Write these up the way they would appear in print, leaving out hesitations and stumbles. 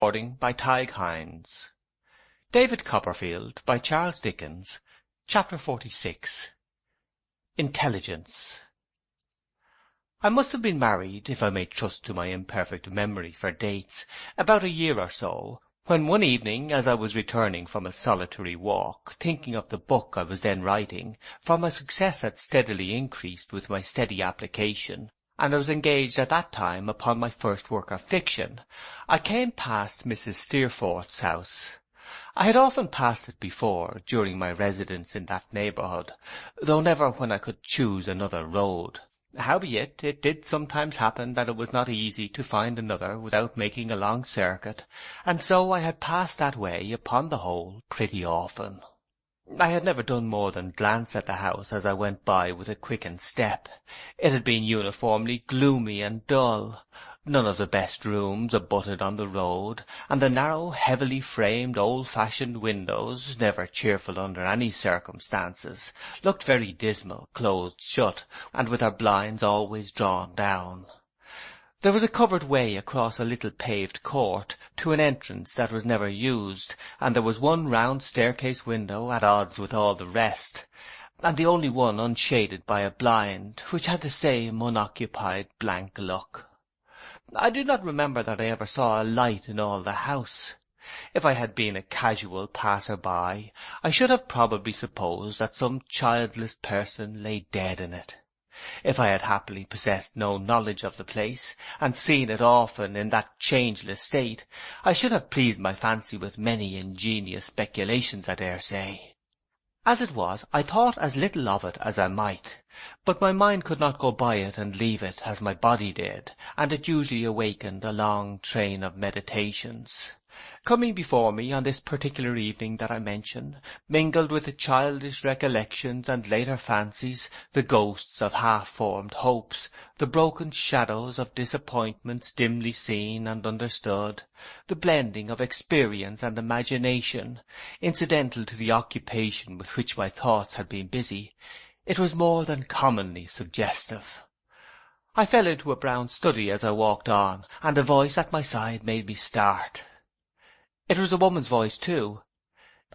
by Tig Hines. David Copperfield by Charles Dickens. Chapter 46. Intelligence. I must have been married, if I may trust to my imperfect memory for dates, about a year or so, when one evening, as I was returning from a solitary walk, thinking of the book I was then writing, for my success had steadily increased with my steady application, and I was engaged at that time upon my first work of fiction, I came past Mrs. Steerforth's house. I had often passed it before, during my residence in that neighbourhood, though never when I could choose another road. Howbeit, it did sometimes happen that it was not easy to find another without making a long circuit, and so I had passed that way, upon the whole, pretty often. I had never done more than glance at the house as I went by with a quickened step. It had been uniformly gloomy and dull. None of the best rooms abutted on the road, and the narrow, heavily framed, old-fashioned windows, never cheerful under any circumstances, looked very dismal, closed shut, and with their blinds always drawn down. There was a covered way across a little paved court to an entrance that was never used, and there was one round staircase window at odds with all the rest, and the only one unshaded by a blind, which had the same unoccupied blank look. I do not remember that I ever saw a light in all the house. If I had been a casual passer-by, I should have probably supposed that some childless person lay dead in it. If I had happily possessed no knowledge of the place, and seen it often in that changeless state, I should have pleased my fancy with many ingenious speculations, I dare say. As it was, I thought as little of it as I might, but my mind could not go by it and leave it as my body did, and it usually awakened a long train of meditations. Coming before me on this particular evening that I mention, mingled with the childish recollections and later fancies, the ghosts of half-formed hopes, the broken shadows of disappointments dimly seen and understood, the blending of experience and imagination, incidental to the occupation with which my thoughts had been busy, it was more than commonly suggestive. I fell into a brown study as I walked on, and a voice at my side made me start. It was a woman's voice, too.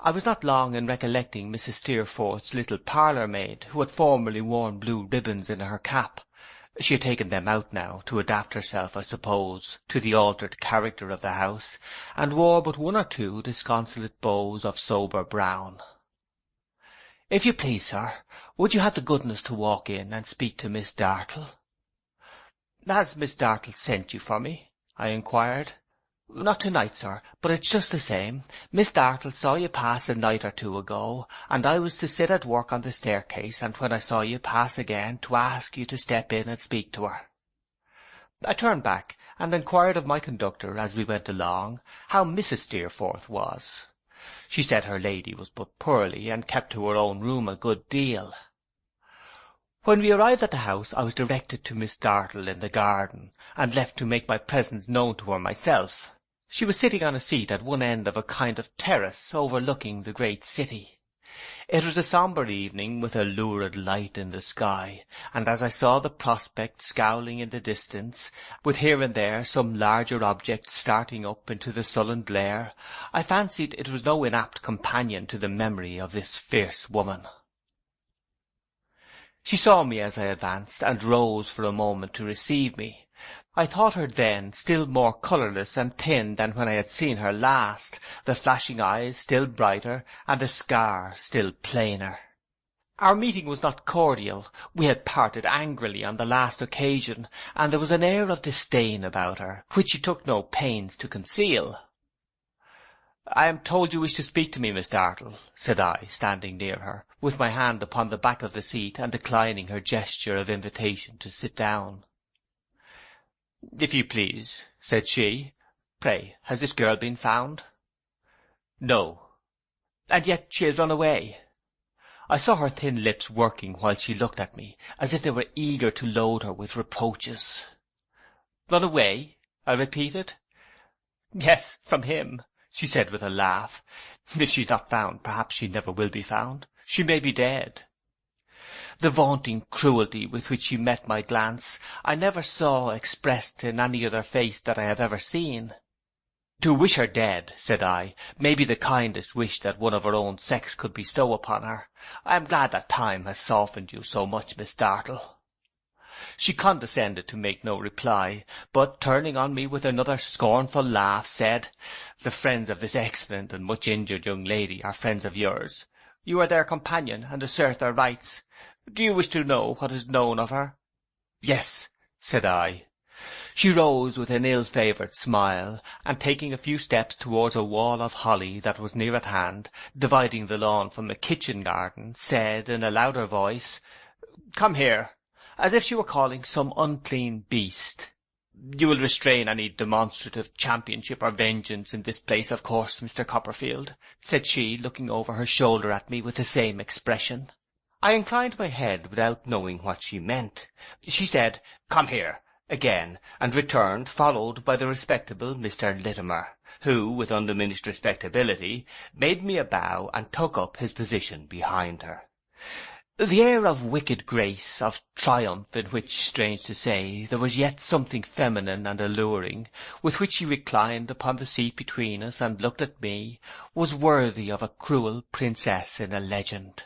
I was not long in recollecting Mrs. Steerforth's little parlour-maid, who had formerly worn blue ribbons in her cap. She had taken them out now, to adapt herself, I suppose, to the altered character of the house, and wore but one or two disconsolate bows of sober brown. "If you please, sir, would you have the goodness to walk in and speak to Miss Dartle?" "Has Miss Dartle sent you for me?" I inquired. "Not tonight, sir, but it's just the same. Miss Dartle saw you pass a night or two ago, and I was to sit at work on the staircase, and when I saw you pass again, to ask you to step in and speak to her." I turned back, and inquired of my conductor as we went along how Mrs. Steerforth was. She said her lady was but poorly, and kept to her own room a good deal. When we arrived at the house, I was directed to Miss Dartle in the garden, and left to make my presence known to her myself. She was sitting on a seat at one end of a kind of terrace overlooking the great city. It was a sombre evening, with a lurid light in the sky, and as I saw the prospect scowling in the distance, with here and there some larger object starting up into the sullen glare, I fancied it was no inapt companion to the memory of this fierce woman. She saw me as I advanced, and rose for a moment to receive me. I thought her then still more colourless and thin than when I had seen her last, the flashing eyes still brighter, and the scar still plainer. Our meeting was not cordial. We had parted angrily on the last occasion, and there was an air of disdain about her, which she took no pains to conceal. "I am told you wish to speak to me, Miss Dartle," said I, standing near her, with my hand upon the back of the seat, and declining her gesture of invitation to sit down. "If you please," said she. "Pray, has this girl been found?" "No." "And yet she has run away." I saw her thin lips working while she looked at me, as if they were eager to load her with reproaches. "Run away?" I repeated. "Yes, from him," she said with a laugh. "If she's not found, perhaps she never will be found. She may be dead." The vaunting cruelty with which she met my glance I never saw expressed in any other face that I have ever seen. To wish her dead, said I, may be the kindest wish that one of her own sex could bestow upon her. I am glad that time has softened you so much, Miss Dartle. She condescended to make no reply, but turning on me with another scornful laugh, said, The friends of this excellent and much injured young lady are friends of yours. You are their companion, and assert their rights. Do you wish to know what is known of her? Yes, said I. She rose with an ill-favoured smile, and taking a few steps towards a wall of holly that was near at hand, dividing the lawn from the kitchen garden, said in a louder voice, Come here, as if she were calling some unclean beast. You will restrain any demonstrative championship or vengeance in this place, of course, Mr. Copperfield, said she, looking over her shoulder at me with the same expression. I inclined my head without knowing what she meant. She said, Come here, again, and returned, followed by the respectable Mr. Littimer, who, with undiminished respectability, made me a bow and took up his position behind her. The air of wicked grace, of triumph, in which, strange to say, there was yet something feminine and alluring, with which she reclined upon the seat between us and looked at me, was worthy of a cruel princess in a legend.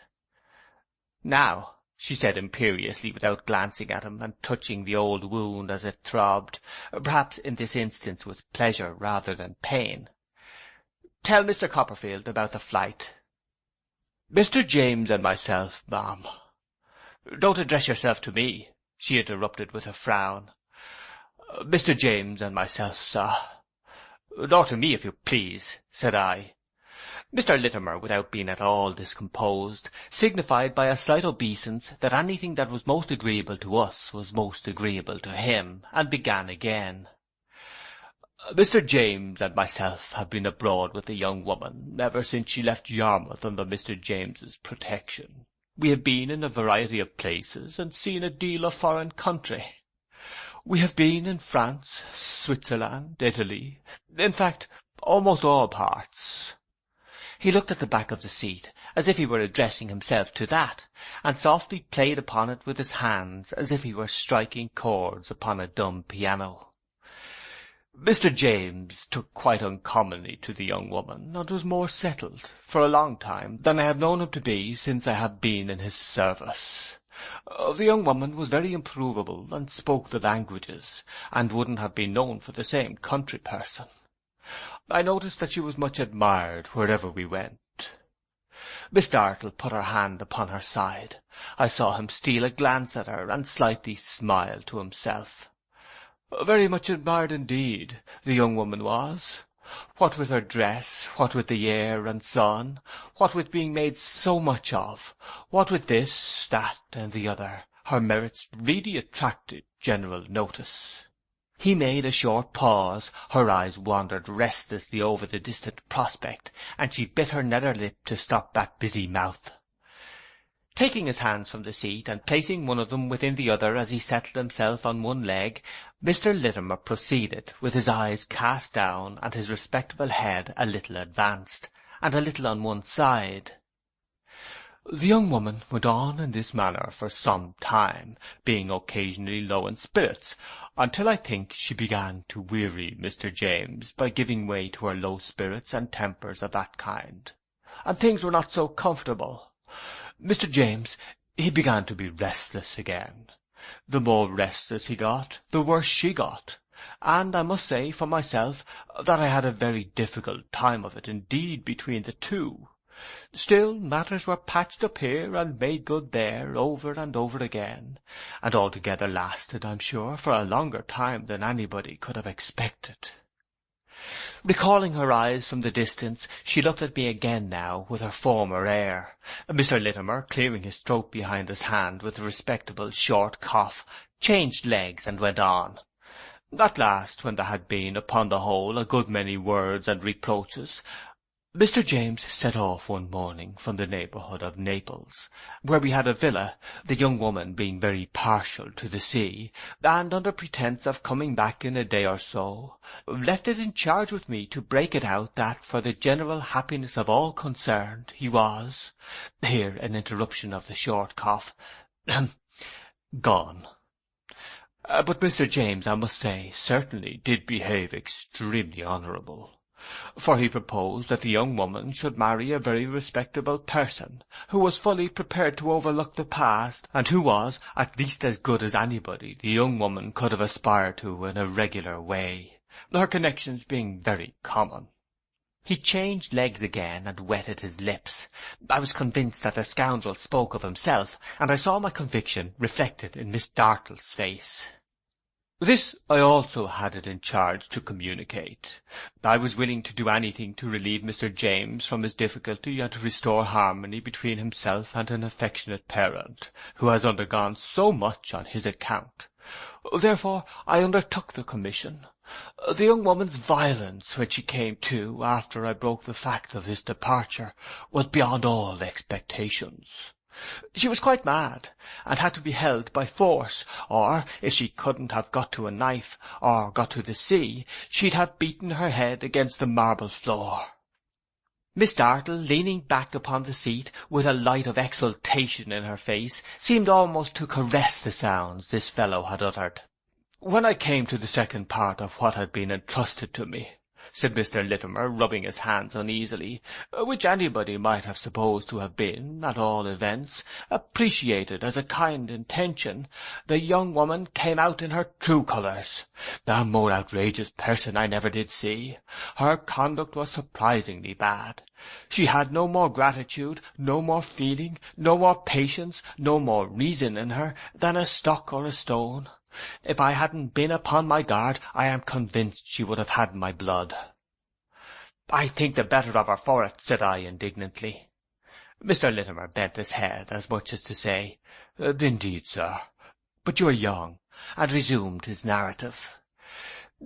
Now, she said imperiously, without glancing at him, and touching the old wound as it throbbed, perhaps in this instance with pleasure rather than pain, tell Mr. Copperfield about the flight. Mr. James and myself, ma'am. Don't address yourself to me, she interrupted with a frown. Mr. James and myself, sir. Nor to me, if you please, said I. Mr. Littimer, without being at all discomposed, signified by a slight obeisance that anything that was most agreeable to us was most agreeable to him, and began again. Mr. James and myself have been abroad with the young woman ever since she left Yarmouth under Mr. James's protection. We have been in a variety of places, and seen a deal of foreign country. We have been in France, Switzerland, Italy, in fact, almost all parts. He looked at the back of the seat, as if he were addressing himself to that, and softly played upon it with his hands, as if he were striking chords upon a dumb piano. Mr. James took quite uncommonly to the young woman, and was more settled, for a long time, than I have known him to be since I have been in his service. The young woman was very improvable, and spoke the languages, and wouldn't have been known for the same country person. I noticed that she was much admired wherever we went. Miss Dartle put her hand upon her side. I saw him steal a glance at her, and slightly smile to himself. Very much admired indeed, the young woman was. What with her dress, what with the air and sun, what with being made so much of, what with this, that, and the other, her merits really attracted general notice. He made a short pause, her eyes wandered restlessly over the distant prospect, and she bit her nether lip to stop that busy mouth. Taking his hands from the seat, and placing one of them within the other as he settled himself on one leg, Mr. Littimer proceeded, with his eyes cast down, and his respectable head a little advanced, and a little on one side. The young woman went on in this manner for some time, being occasionally low in spirits, until I think she began to weary Mr. James by giving way to her low spirits and tempers of that kind, and things were not so comfortable. Mr. James, he began to be restless again. The more restless he got, the worse she got, and I must say for myself that I had a very difficult time of it indeed between the two. Still, matters were patched up here and made good there, over and over again, and altogether lasted, I'm sure, for a longer time than anybody could have expected. Recalling her eyes from the distance, she looked at me again now with her former air. Mr. Littimer, clearing his throat behind his hand with a respectable short cough, changed legs and went on. At last, when there had been, upon the whole, a good many words and reproaches, Mr. James set off one morning from the neighbourhood of Naples, where we had a villa, the young woman being very partial to the sea, and under pretence of coming back in a day or so, left it in charge with me to break it out that, for the general happiness of all concerned, he was— here an interruption of the short cough— gone. But Mr. James, I must say, certainly did behave extremely honourable. For he proposed that the young woman should marry a very respectable person, who was fully prepared to overlook the past, and who was at least as good as anybody the young woman could have aspired to in a regular way, her connections being very common. He changed legs again and wetted his lips. I was convinced that the scoundrel spoke of himself, and I saw my conviction reflected in Miss Dartle's face. This I also had it in charge to communicate. I was willing to do anything to relieve Mr. James from his difficulty and to restore harmony between himself and an affectionate parent, who has undergone so much on his account. Therefore I undertook the commission. The young woman's violence, when she came to, after I broke the fact of his departure, was beyond all expectations. She was quite mad, and had to be held by force, or, if she couldn't have got to a knife, or got to the sea, she'd have beaten her head against the marble floor. Miss Dartle, leaning back upon the seat, with a light of exultation in her face, seemed almost to caress the sounds this fellow had uttered. "When I came to the second part of what had been entrusted to me," said Mr. Littimer, rubbing his hands uneasily, "which anybody might have supposed to have been, at all events, appreciated as a kind intention, the young woman came out in her true colours. A more outrageous person I never did see. Her conduct was surprisingly bad. She had no more gratitude, no more feeling, no more patience, no more reason in her than a stock or a stone. If I hadn't been upon my guard, I am convinced she would have had my blood." "I think the better of her for it," said I indignantly. Mr. Littimer bent his head, as much as to say, "Indeed, sir, but you are young," and resumed his narrative.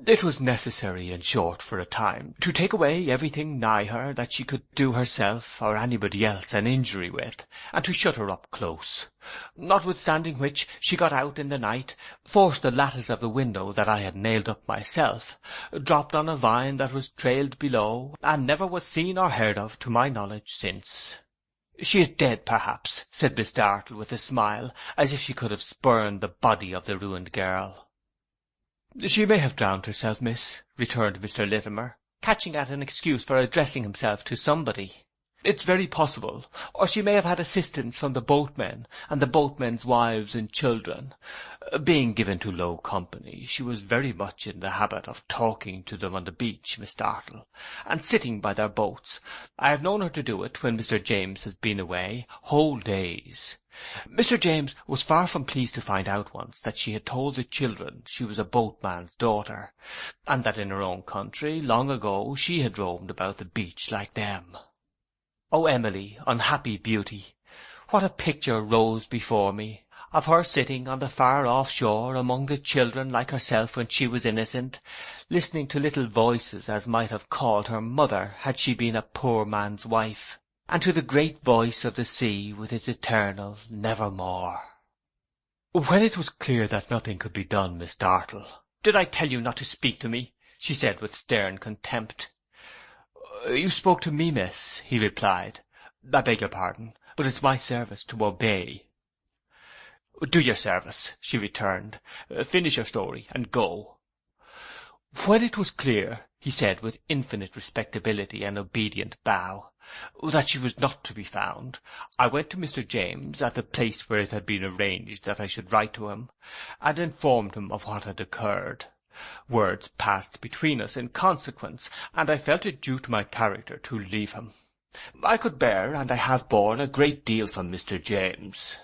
"It was necessary, in short, for a time, to take away everything nigh her that she could do herself or anybody else an injury with, and to shut her up close. Notwithstanding which, she got out in the night, forced the lattice of the window that I had nailed up myself, dropped on a vine that was trailed below, and never was seen or heard of, to my knowledge, since." "She is dead, perhaps," said Miss Dartle, with a smile, as if she could have spurned the body of the ruined girl. "She may have drowned herself, miss," returned Mr. Littimer, catching at an excuse for addressing himself to somebody. "It's very possible. Or she may have had assistance from the boatmen, and the boatmen's wives and children. Being given to low company, she was very much in the habit of talking to them on the beach, Miss Dartle, and sitting by their boats. I have known her to do it when Mr. James has been away, whole days. Mr. James was far from pleased to find out once that she had told the children she was a boatman's daughter, and that in her own country, long ago, she had roamed about the beach like them. Oh, Emily, unhappy beauty! What a picture rose before me, of her sitting on the far-off shore among the children like herself when she was innocent, listening to little voices as might have called her mother had she been a poor man's wife, and to the great voice of the sea with its eternal nevermore. When it was clear that nothing could be done, Miss Dartle— "Did I tell you not to speak to me?" she said with stern contempt. "You spoke to me, miss," he replied. "I beg your pardon, but it's my service to obey." "Do your service," she returned. "Finish your story, and go." "When it was clear," he said with infinite respectability and obedient bow, "that she was not to be found, I went to Mr. James, at the place where it had been arranged that I should write to him, and informed him of what had occurred. Words passed between us in consequence, and I felt it due to my character to leave him. I could bear, and I have borne, a great deal from Mr. James.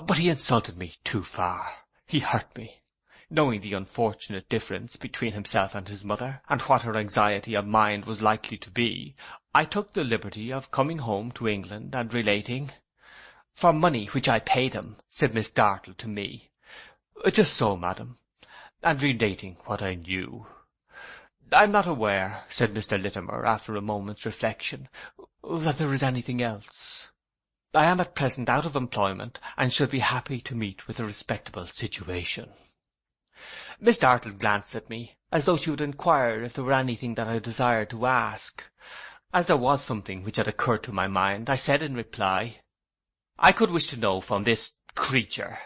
But he insulted me too far. He hurt me. Knowing the unfortunate difference between himself and his mother, and what her anxiety of mind was likely to be, I took the liberty of coming home to England and relating—" "For money which I paid him," said Miss Dartle to me. "Just so, madam, and relating what I knew. I am not aware," said Mr. Littimer, after a moment's reflection, "that there is anything else. I am at present out of employment, and should be happy to meet with a respectable situation." Miss Dartle glanced at me, as though she would inquire if there were anything that I desired to ask. As there was something which had occurred to my mind, I said in reply, "I could wish to know from this creature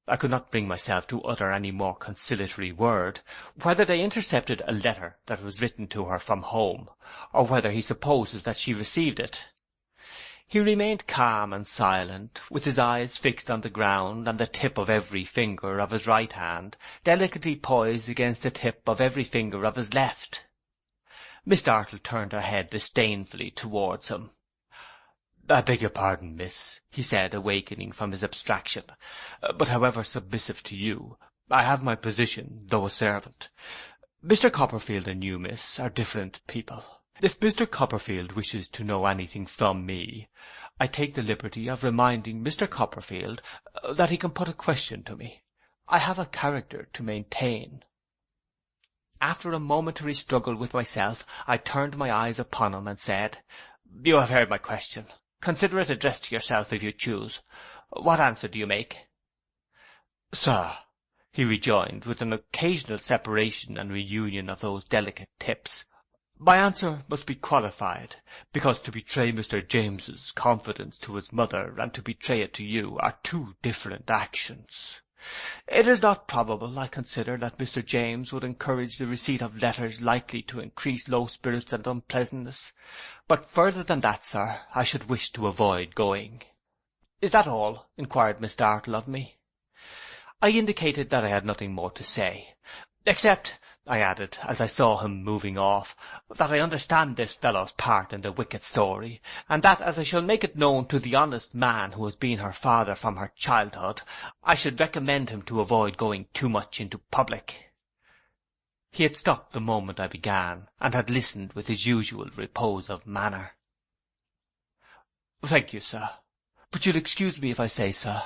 I could not bring myself to utter any more conciliatory word, whether they intercepted a letter that was written to her from home, or whether he supposes that she received it. He remained calm and silent, with his eyes fixed on the ground, and the tip of every finger of his right hand delicately poised against the tip of every finger of his left. Miss Dartle turned her head disdainfully towards him. "I beg your pardon, miss," he said, awakening from his abstraction, "but however submissive to you, I have my position, though a servant. Mr. Copperfield and you, miss, are different people. If Mr. Copperfield wishes to know anything from me, I take the liberty of reminding Mr. Copperfield that he can put a question to me. I have a character to maintain." After a momentary struggle with myself, I turned my eyes upon him and said, "You have heard my question. Consider it addressed to yourself if you choose. What answer do you make?" "Sir," he rejoined, with an occasional separation and reunion of those delicate tips, "my answer must be qualified, because to betray Mr. James's confidence to his mother and to betray it to you are two different actions. It is not probable, I consider, that Mr. James would encourage the receipt of letters likely to increase low spirits and unpleasantness, but further than that, sir, I should wish to avoid going." "Is that all?" inquired Miss Dartle of me. I indicated that I had nothing more to say, "except," I added, as I saw him moving off, "that I understand this fellow's part in the wicked story, and that as I shall make it known to the honest man who has been her father from her childhood, I should recommend him to avoid going too much into public." He had stopped the moment I began, and had listened with his usual repose of manner. "Thank you, sir. But you'll excuse me if I say, sir,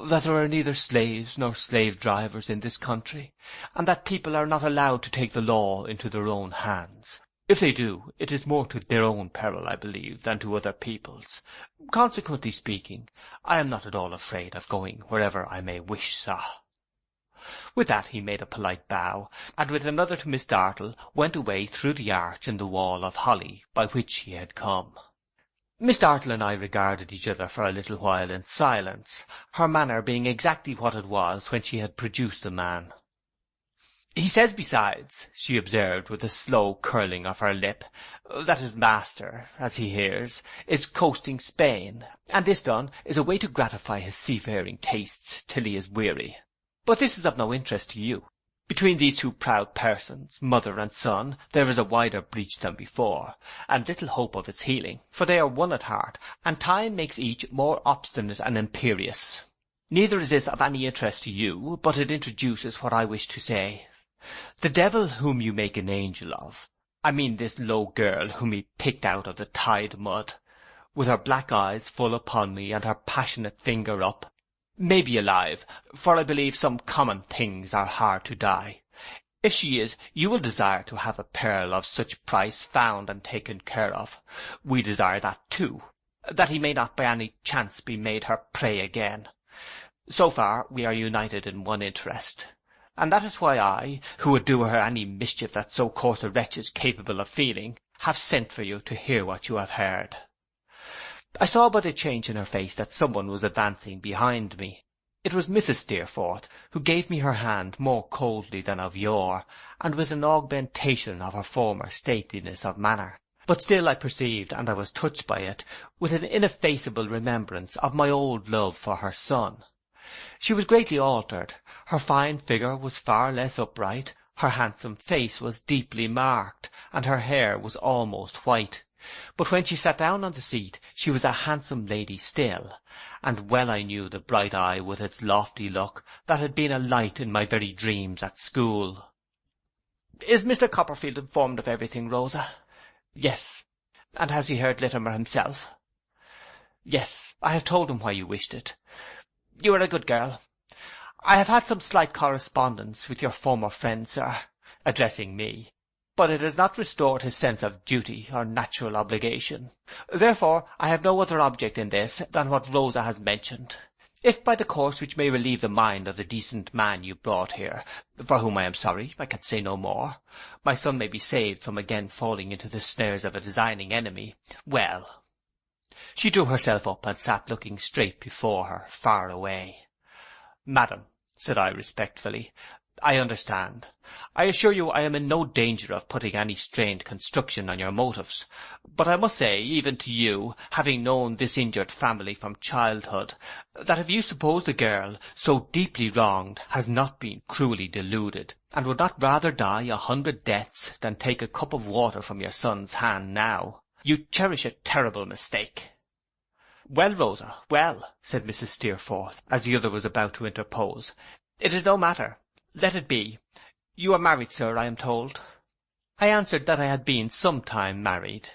that there are neither slaves nor slave-drivers in this country, and that people are not allowed to take the law into their own hands. If they do, it is more to their own peril, I believe, than to other people's. Consequently speaking, I am not at all afraid of going wherever I may wish, sir." With that he made a polite bow, and with another to Miss Dartle went away through the arch in the wall of holly by which he had come. Miss Dartle and I regarded each other for a little while in silence, her manner being exactly what it was when she had produced the man. "He says besides," she observed with a slow curling of her lip, "that his master, as he hears, is coasting Spain, and this done is a way to gratify his seafaring tastes till he is weary. But this is of no interest to you. Between these two proud persons, mother and son, there is a wider breach than before, and little hope of its healing, for they are one at heart, and time makes each more obstinate and imperious. Neither is this of any interest to you, but it introduces what I wish to say. The devil whom you make an angel of, I mean this low girl whom he picked out of the tide mud, with her black eyes full upon me and her passionate finger up, may be alive, for I believe some common things are hard to die. If she is, you will desire to have a pearl of such price found and taken care of. We desire that too, that he may not by any chance be made her prey again. So far we are united in one interest, and that is why I, who would do her any mischief that so coarse a wretch is capable of feeling, have sent for you to hear what you have heard." I saw by the change in her face that someone was advancing behind me. It was Mrs. Steerforth, who gave me her hand more coldly than of yore, and with an augmentation of her former stateliness of manner. But still I perceived, and I was touched by it, with an ineffaceable remembrance of my old love for her son. She was greatly altered. Her fine figure was far less upright, her handsome face was deeply marked, and her hair was almost white. But when she sat down on the seat she was a handsome lady still, and well I knew the bright eye with its lofty look that had been a light in my very dreams at school. "Is Mr. Copperfield informed of everything, Rosa?" "Yes." "And has he heard Littimer himself?" "Yes, I have told him why you wished it. You are a good girl. I have had some slight correspondence with your former friend, sir," addressing me, "but it has not restored his sense of duty or natural obligation. Therefore I have no other object in this than what Rosa has mentioned. If by the course which may relieve the mind of the decent man you brought here, for whom I am sorry, I can say no more, my son may be saved from again falling into the snares of a designing enemy, well—" She drew herself up and sat looking straight before her, far away. "Madam," said I respectfully. "I understand. I assure you I am in no danger of putting any strained construction on your motives. But I must say, even to you, having known this injured family from childhood, that if you suppose the girl, so deeply wronged, has not been cruelly deluded, and would not rather die 100 deaths than take a cup of water from your son's hand now, you cherish a terrible mistake." "Well, Rosa, well," said Mrs. Steerforth, as the other was about to interpose, "it is no matter. Let it be. You are married, sir, I am told." I answered that I had been some time married.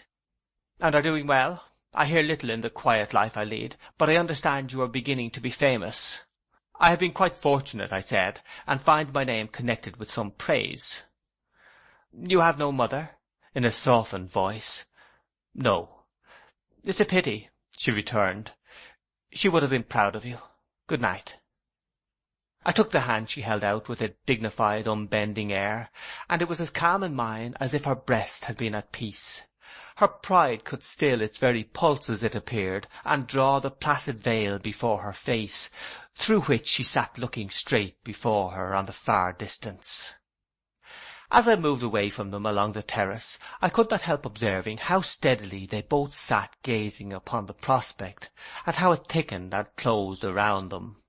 "And are doing well? I hear little in the quiet life I lead, but I understand you are beginning to be famous." "I have been quite fortunate," I said, "and find my name connected with some praise." "You have no mother?" in a softened voice. "No." "It's a pity," she returned. "She would have been proud of you. Good night." I took the hand she held out with a dignified, unbending air, and it was as calm in mine as if her breast had been at peace. Her pride could still its very pulses, it appeared, and draw the placid veil before her face, through which she sat looking straight before her on the far distance. As I moved away from them along the terrace, I could not help observing how steadily they both sat gazing upon the prospect, and how it thickened and closed around them.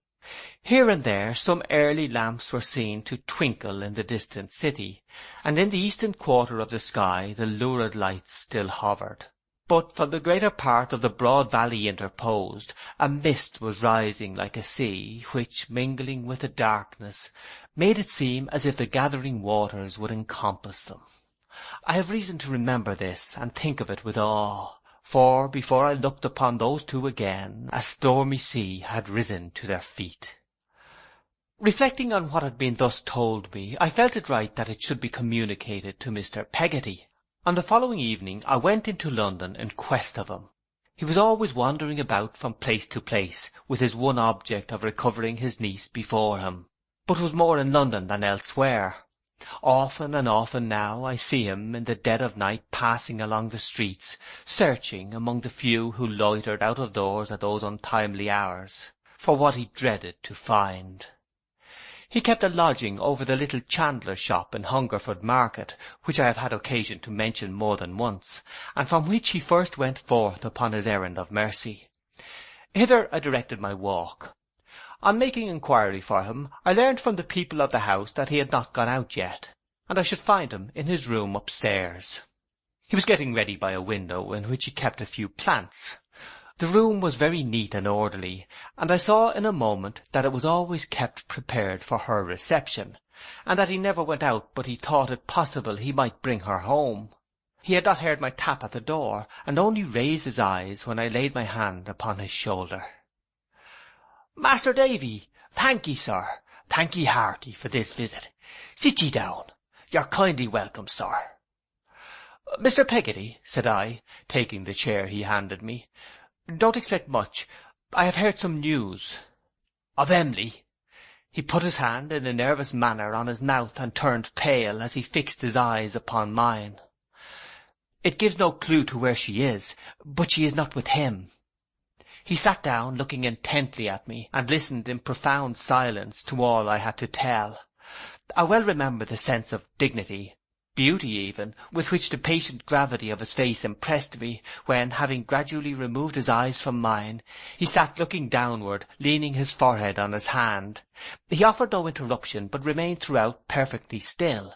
Here and there some early lamps were seen to twinkle in the distant city, and in the eastern quarter of the sky the lurid lights still hovered. But from the greater part of the broad valley interposed, a mist was rising like a sea, which, mingling with the darkness, made it seem as if the gathering waters would encompass them. I have reason to remember this, and think of it with awe, for before I looked upon those two again, a stormy sea had risen to their feet. Reflecting on what had been thus told me, I felt it right that it should be communicated to Mr. Peggotty. On the following evening I went into London in quest of him. He was always wandering about from place to place, with his one object of recovering his niece before him, but was more in London than elsewhere. Often and often now I see him in the dead of night passing along the streets, searching among the few who loitered out of doors at those untimely hours, for what he dreaded to find. He kept a lodging over the little chandler's shop in Hungerford Market, which I have had occasion to mention more than once, and from which he first went forth upon his errand of mercy. Hither I directed my walk. On making inquiry for him, I learned from the people of the house that he had not gone out yet, and I should find him in his room upstairs. He was getting ready by a window in which he kept a few plants. The room was very neat and orderly, and I saw in a moment that it was always kept prepared for her reception, and that he never went out but he thought it possible he might bring her home. He had not heard my tap at the door, and only raised his eyes when I laid my hand upon his shoulder. "Master Davy, thank ye, sir, thank ye hearty for this visit. Sit ye down. You're kindly welcome, sir." "Mr. Peggotty," said I, taking the chair he handed me, "don't expect much. I have heard some news." "Of Em'ly?" He put his hand in a nervous manner on his mouth and turned pale as he fixed his eyes upon mine. "It gives no clue to where she is, but she is not with him." He sat down, looking intently at me, and listened in profound silence to all I had to tell. I well remember the sense of dignity, beauty even, with which the patient gravity of his face impressed me, when, having gradually removed his eyes from mine, he sat looking downward, leaning his forehead on his hand. He offered no interruption, but remained throughout perfectly still.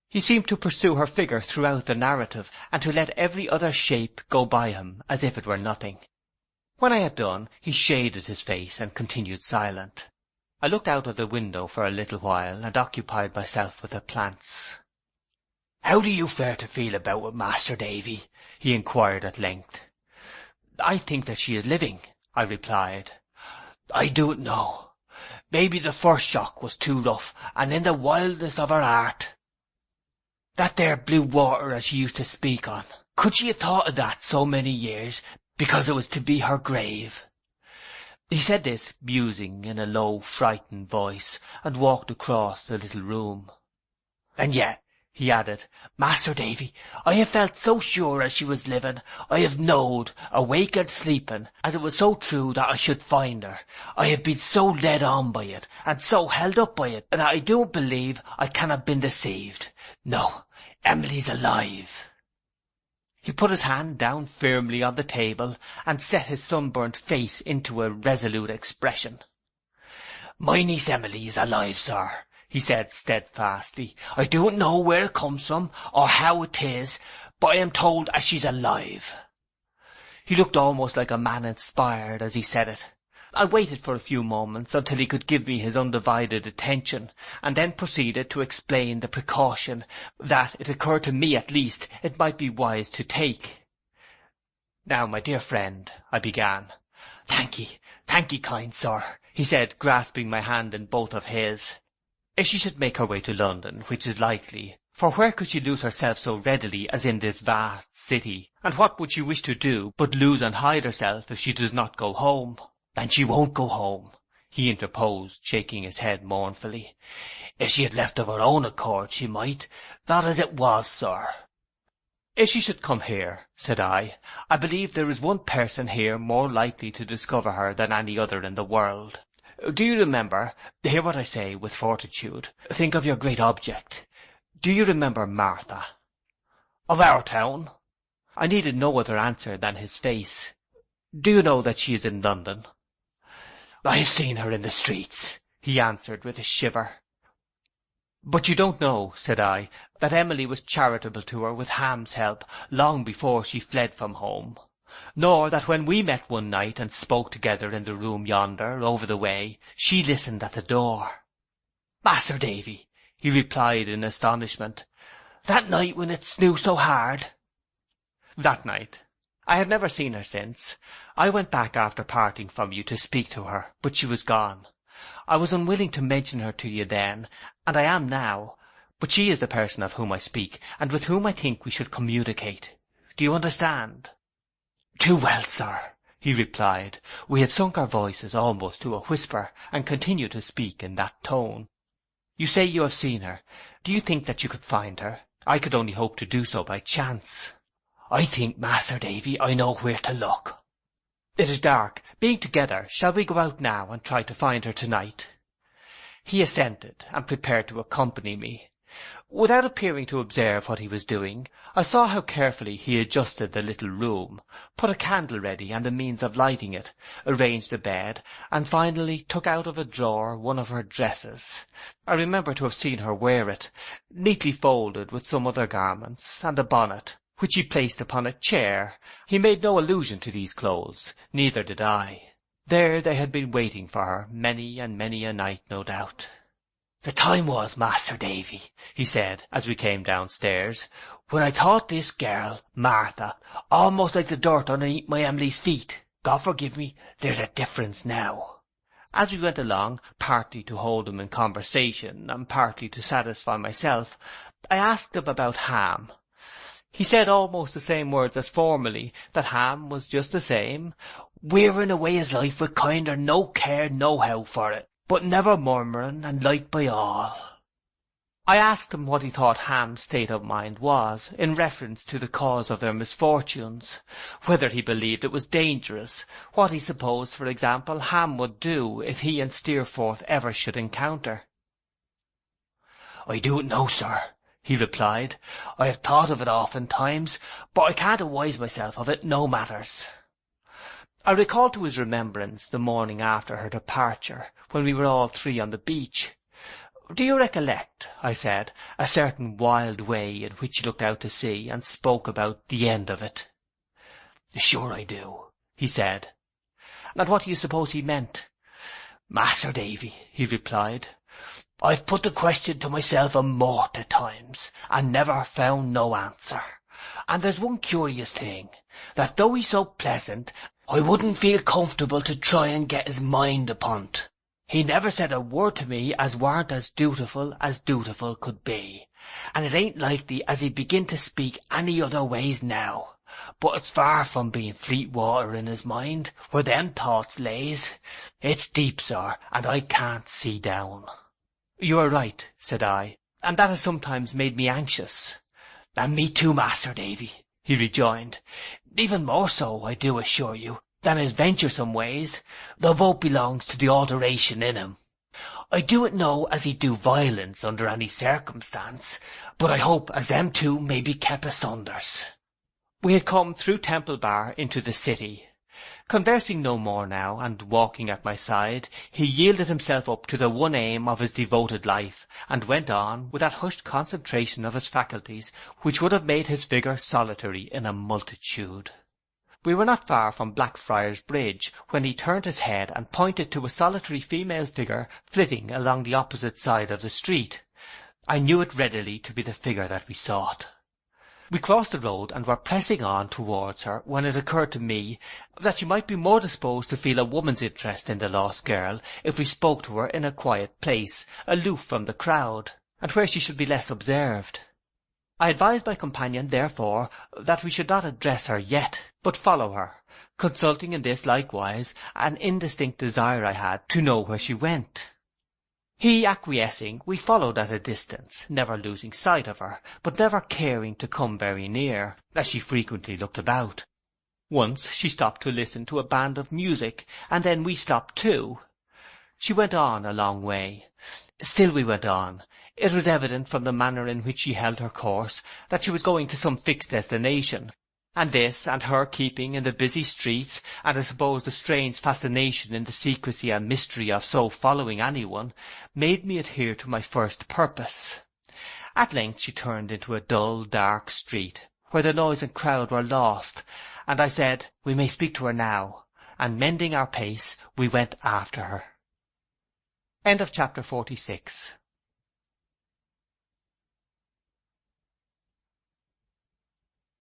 He seemed to pursue her figure throughout the narrative, and to let every other shape go by him as if it were nothing. When I had done, he shaded his face and continued silent. I looked out of the window for a little while, and occupied myself with the plants. "How do you fare to feel about it, Master Davy?" he inquired at length. "I think that she is living," I replied. "I don't know. Maybe the first shock was too rough, and in the wildness of her heart, that there blue water as she used to speak on, could she have thought of that so many years, because it was to be her grave?" He said this, musing in a low, frightened voice, and walked across the little room. "And yet He added, "Master Davy, I have felt so sure as she was living, I have knowed, awake and sleeping, as it was so true that I should find her. I have been so led on by it, and so held up by it, that I don't believe I can have been deceived. No, Emily's alive." He put his hand down firmly on the table, and set his sunburnt face into a resolute expression. "My niece Emily is alive, sir," he said steadfastly. "I don't know where it comes from, or how it is, but I am told as she's alive." He looked almost like a man inspired as he said it. I waited for a few moments until he could give me his undivided attention, and then proceeded to explain the precaution that, it occurred to me at least, it might be wise to take. "Now, my dear friend," I began. Thank ye, kind sir," he said, grasping my hand in both of his. "If she should make her way to London, which is likely, for where could she lose herself so readily as in this vast city? And what would she wish to do but lose and hide herself if she does not go home?" "And she won't go home," he interposed, shaking his head mournfully. "If she had left of her own accord she might, not as it was, sir." "If she should come here," said I believe there is one person here more likely to discover her than any other in the world. Do you remember, hear what I say with fortitude, think of your great object, do you remember Martha?" "Of our town?" I needed no other answer than his face. "Do you know that she is in London?" "I have seen her in the streets," he answered with a shiver. "But you don't know," said I, "that Emily was charitable to her with Ham's help long before she fled from home, nor that when we met one night and spoke together in the room yonder over the way, she listened at the door?" "Master Davy," he replied in astonishment, "that night when it snew so hard?" "That night. I have never seen her since. I went back after parting from you to speak to her, but she was gone. I was unwilling to mention her to you then, and I am now, but she is the person of whom I speak, and with whom I think we should communicate. Do you understand?" "Too well, sir," he replied. We had sunk our voices almost to a whisper, and continued to speak in that tone. "You say you have seen her. Do you think that you could find her? I could only hope to do so by chance." "I think, Master Davy, I know where to look." "It is dark. Being together, shall we go out now and try to find her tonight?" He assented, and prepared to accompany me. Without appearing to observe what he was doing, I saw how carefully he adjusted the little room, put a candle ready and the means of lighting it, arranged the bed, and finally took out of a drawer one of her dresses. I remember to have seen her wear it, neatly folded with some other garments, and a bonnet, which he placed upon a chair. He made no allusion to these clothes, neither did I. There they had been waiting for her many and many a night, no doubt. "The time was, Master Davy," he said, as we came downstairs, "when I thought this girl, Martha, almost like the dirt underneath my Emily's feet. God forgive me, there's a difference now." As we went along, partly to hold him in conversation, and partly to satisfy myself, I asked him about Ham. He said almost the same words as formerly, that Ham was just the same, wearing away his life with kinder no care nohow for it, but never murmuring and liked by all. I asked him what he thought Ham's state of mind was, in reference to the cause of their misfortunes, whether he believed it was dangerous, what he supposed, for example, Ham would do if he and Steerforth ever should encounter. "I don't know, sir," he replied. "I have thought of it oftentimes, but I can't adwise myself of it no matters." I recalled to his remembrance the morning after her departure, when we were all three on the beach. "Do you recollect," I said, "a certain wild way in which he looked out to sea, and spoke about the end of it?" "Sure I do," he said. "And what do you suppose he meant?" "Master Davy," he replied, "I've put the question to myself a mort of times, and never found no answer. And there's one curious thing, that though he's so pleasant, I wouldn't feel comfortable to try and get his mind upon't. He never said a word to me as warn't as dutiful could be, and it ain't likely as he'd begin to speak any other ways now. But it's far from being fleet water in his mind, where them thoughts lays. It's deep, sir, and I can't see down." "You are right," said I, and that has sometimes made me anxious.' 'And me too, Master Davy,' he rejoined. 'Even more so, I do assure you, than his venturesome ways, though both belongs to the alteration in him. I do it know as he'd do violence under any circumstance, but I hope as them two may be kept asunders.' We had come through Temple Bar into the city. Conversing no more now, and walking at my side, he yielded himself up to the one aim of his devoted life, and went on with that hushed concentration of his faculties which would have made his figure solitary in a multitude. We were not far from Blackfriars Bridge when he turned his head and pointed to a solitary female figure flitting along the opposite side of the street. I knew it readily to be the figure that we sought. We crossed the road and were pressing on towards her when it occurred to me that she might be more disposed to feel a woman's interest in the lost girl if we spoke to her in a quiet place, aloof from the crowd, and where she should be less observed. I advised my companion, therefore, that we should not address her yet, but follow her, consulting in this likewise an indistinct desire I had to know where she went. He acquiescing, we followed at a distance, never losing sight of her, but never caring to come very near, as she frequently looked about. Once she stopped to listen to a band of music, and then we stopped too. She went on a long way. Still we went on. It was evident from the manner in which she held her course that she was going to some fixed destination, and this, and her keeping in the busy streets, and I suppose the strange fascination in the secrecy and mystery of so following anyone, made me adhere to my first purpose. At length she turned into a dull, dark street, where the noise and crowd were lost, and I said, "We may speak to her now," and mending our pace, we went after her. End of chapter 46.